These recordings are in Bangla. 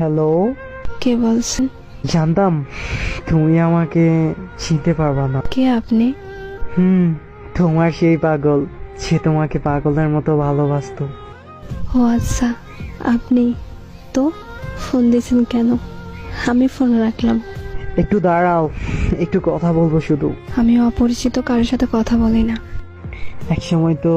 হ্যালো। কে বলছেন? জানতাম তুমি আমাকে চিনতে পারবা না। কে আপনি? হুম, তোমার সেই পাগল, সে তোমাকে পাগলের মতো ভালোবাসতো। ও আচ্ছা, আপনি তো ফোন দিয়েছেন কেন? আমি ফোন রাখলাম। একটু দাঁড়াও, একটু কথা বলবো শুধু। আমি অপরিচিত কারোর সাথে কথা বলি না। একসময় তো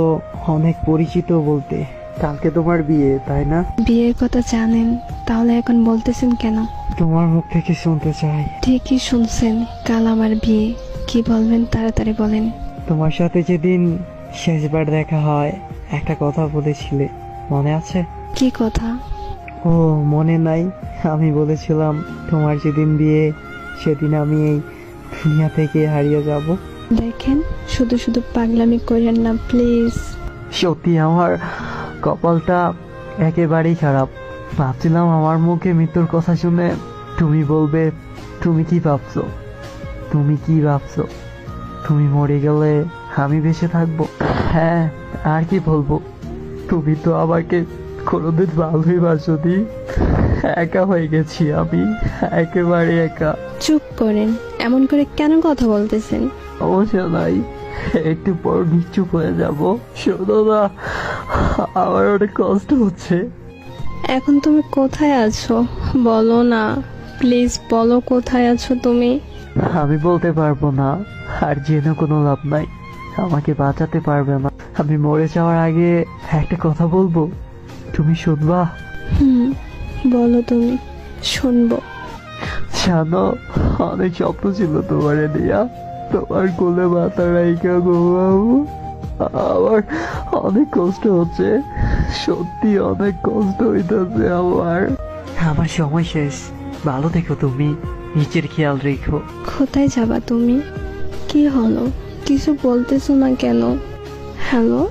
অনেক পরিচিত বলতে। কালকে তোমার বিয়ে, তাই না? বিয়ের কথা জানেন, তাহলে এখন বলতেছেন কেন? তোমার মুখ থেকে শুনতে চাই। ঠিকই শুনছেন, কাল আমার বিয়ে। কি বলবেন তাড়াতাড়ি বলেন। তোমার সাথে যেদিন শেষবার দেখা হয়, একটা কথা বলেছিলে, মনে আছে? কি কথা? ও মনে নাই? আমি বলেছিলাম তোমার যেদিন বিয়ে সেদিন আমি এই দুনিয়া থেকে হারিয়ে যাব। দেখেন, শুধু শুধু পাগলামি করেন না প্লিজ। সত্যি আমার কপালটা একেবারেই খারাপ। ভাবছিলাম আমার মুখে মৃত্যুর কথা শুনে তুমি বলবে তুমি কি ভাবছো, তুমি কি ভাবছো, তুমি মরে গেলে আমি বেঁচে থাকবো। হ্যাঁ, আর কি বলবো, তুমি তো আমাকে কোনোদিন ভালোই বাসোনি। একা হয়ে গেছি আমি, একেবারে একা। চুপ করেন, এমন করে কেন কথা বলতেছেন? সমস্যা নাই, একটু পর নিশ্চুপ হয়ে যাব। শোনো না, আমার অনেক কষ্ট হচ্ছে। এখন তুমি কোথায় আছো বলো না, প্লিজ বলো কোথায় আছো তুমি। আমি বলতে পারবো না, আর জেনে কোনো লাভ নাই। আমাকে বাঁচাতে পারবে না। আমি মরে যাওয়ার আগে একটা কথা বলবো, তুমি শুনবা? হুম, বলো তুমি, শুনবো। জানো, অনেক স্বপ্ন ছিল তোমারে দিয়া, তোমার কোলে মাথা রাইখা ঘুমাবো। আমার অনেক কষ্ট হচ্ছে, সত্যি অনেক কষ্ট হইতেছে আমার। আমার সময় শেষ, ভালো দেখো তুমি, নিজের খেয়াল রেখো। কোথায় যাবা তুমি? কি হলো, কিছু বলতেছো না কেন? হ্যালো।